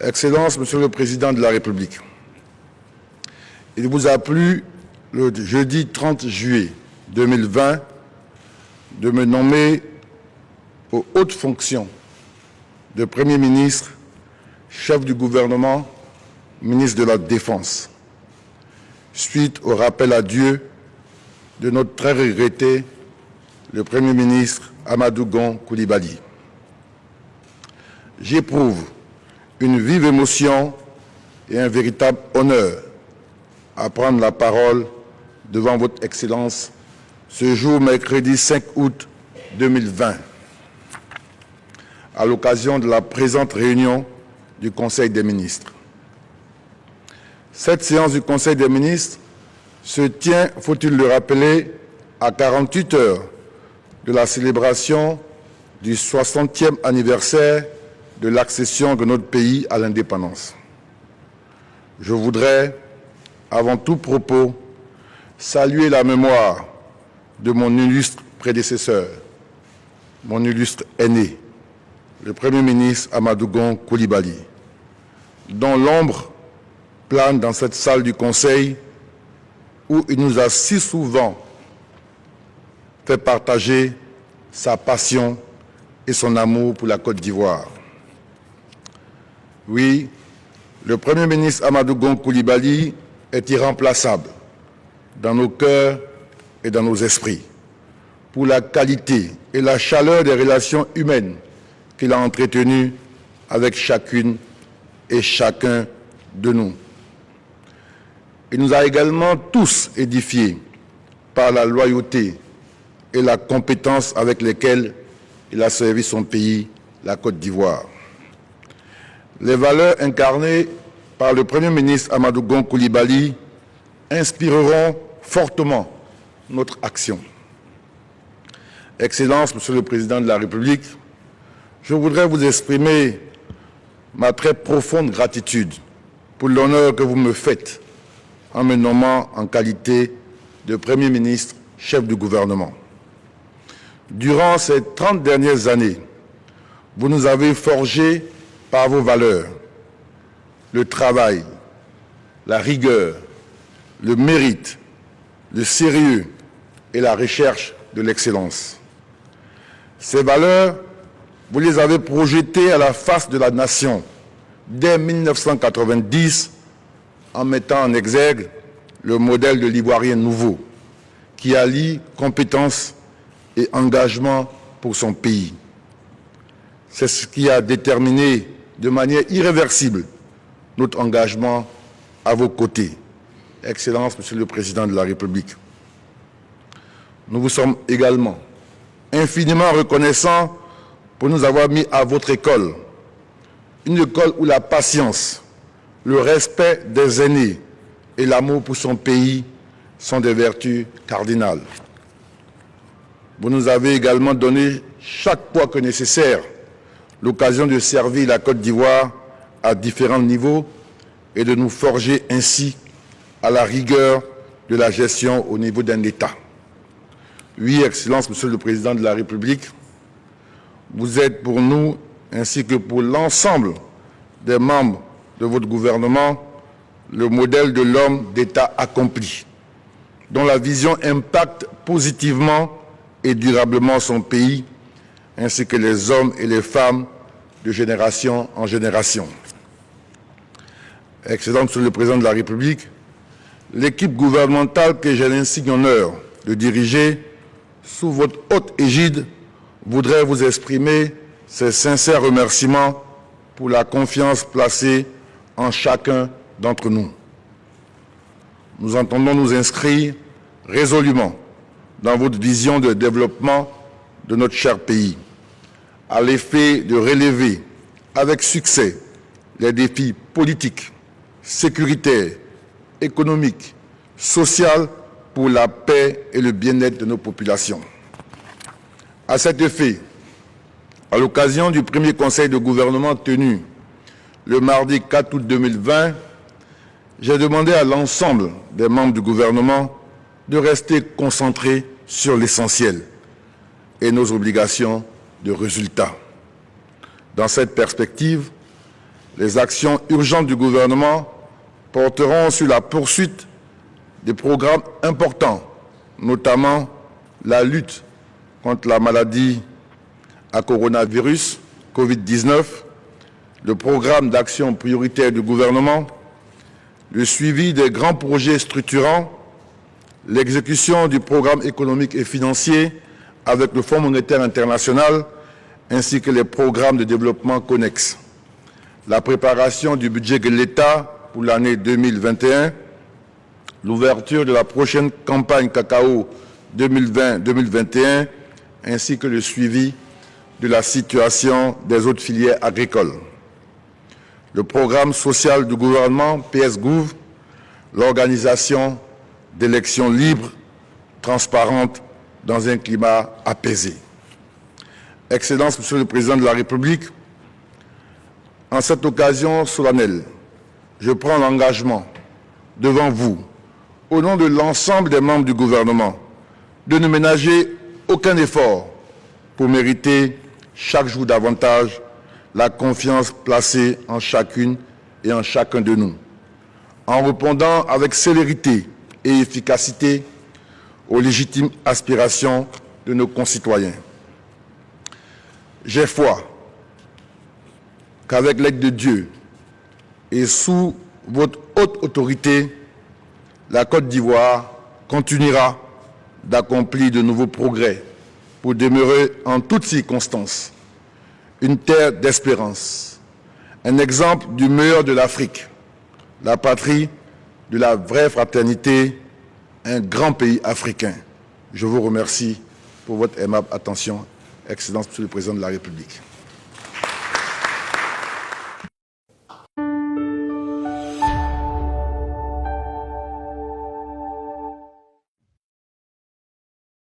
Excellence, Monsieur le Président de la République, il vous a plu le jeudi 30 juillet 2020 de me nommer aux hautes fonctions de Premier ministre, chef du gouvernement, ministre de la Défense, suite au rappel à Dieu de notre très regretté le Premier ministre Amadou Gon Coulibaly. J'éprouve une vive émotion et un véritable honneur à prendre la parole devant votre Excellence ce jour mercredi 5 août 2020 à l'occasion de la présente réunion du Conseil des ministres. Cette séance du Conseil des ministres se tient, faut-il le rappeler, à 48 heures de la célébration du 60e anniversaire de l'accession de notre pays à l'indépendance. Je voudrais, avant tout propos, saluer la mémoire de mon illustre prédécesseur, mon illustre aîné, le Premier ministre Amadou Gon Coulibaly, dont l'ombre plane dans cette salle du Conseil où il nous a si souvent fait partager sa passion et son amour pour la Côte d'Ivoire. Oui, le Premier ministre Amadou Gon Coulibaly est irremplaçable dans nos cœurs et dans nos esprits pour la qualité et la chaleur des relations humaines qu'il a entretenues avec chacune et chacun de nous. Il nous a également tous édifiés par la loyauté et la compétence avec lesquelles il a servi son pays, la Côte d'Ivoire. Les valeurs incarnées par le Premier ministre Amadou Gon Coulibaly inspireront fortement notre action. Excellence, Monsieur le Président de la République, je voudrais vous exprimer ma très profonde gratitude pour l'honneur que vous me faites en me nommant en qualité de Premier ministre, chef du gouvernement. Durant ces 30 dernières années, vous nous avez forgés par vos valeurs, le travail, la rigueur, le mérite, le sérieux et la recherche de l'excellence. Ces valeurs, vous les avez projetées à la face de la nation dès 1990 en mettant en exergue le modèle de l'Ivoirien nouveau qui allie compétence et engagement pour son pays. C'est ce qui a déterminé de manière irréversible notre engagement à vos côtés. Excellence, Monsieur le Président de la République. Nous vous sommes également infiniment reconnaissants pour nous avoir mis à votre école, une école où la patience, le respect des aînés et l'amour pour son pays sont des vertus cardinales. Vous nous avez également donné, chaque fois que nécessaire, l'occasion de servir la Côte d'Ivoire à différents niveaux et de nous forger ainsi à la rigueur de la gestion au niveau d'un État. Oui, Excellence, Monsieur le Président de la République, vous êtes pour nous, ainsi que pour l'ensemble des membres de votre gouvernement, le modèle de l'homme d'État accompli, dont la vision impacte positivement et durablement son pays, ainsi que les hommes et les femmes de génération en génération. Excellent Monsieur le Président de la République, l'équipe gouvernementale que j'ai l'insigne honneur de diriger sous votre haute égide voudrait vous exprimer ses sincères remerciements pour la confiance placée en chacun d'entre nous. Nous entendons nous inscrire résolument dans votre vision de développement de notre cher pays, à l'effet de relever avec succès les défis politiques, sécuritaires, économiques, sociaux pour la paix et le bien-être de nos populations. À cet effet, à l'occasion du premier conseil de gouvernement tenu le mardi 4 août 2020, j'ai demandé à l'ensemble des membres du gouvernement de rester concentrés sur l'essentiel et nos obligations de résultat. Dans cette perspective, Les actions urgentes du gouvernement porteront sur la poursuite des programmes importants, notamment la lutte contre la maladie à coronavirus, Covid-19, le programme d'action prioritaire du gouvernement, le suivi des grands projets structurants, l'exécution du programme économique et financier avec le Fonds monétaire international, ainsi que les programmes de développement connexes, la préparation du budget de l'État pour l'année 2021, l'ouverture de la prochaine campagne cacao 2020-2021, ainsi que le suivi de la situation des autres filières agricoles. Le programme social du gouvernement, PS-Gouv, l'organisation d'élections libres, transparentes, dans un climat apaisé. Excellences, Monsieur le Président de la République, en cette occasion solennelle, je prends l'engagement devant vous, au nom de l'ensemble des membres du gouvernement, de ne ménager aucun effort pour mériter chaque jour davantage la confiance placée en chacune et en chacun de nous, en répondant avec célérité et efficacité aux légitimes aspirations de nos concitoyens. J'ai foi qu'avec l'aide de Dieu et sous votre haute autorité, la Côte d'Ivoire continuera d'accomplir de nouveaux progrès pour demeurer en toutes circonstances une terre d'espérance, un exemple du meilleur de l'Afrique, la patrie de la vraie fraternité, un grand pays africain. Je vous remercie pour votre aimable attention, Excellence, Monsieur le Président de la République.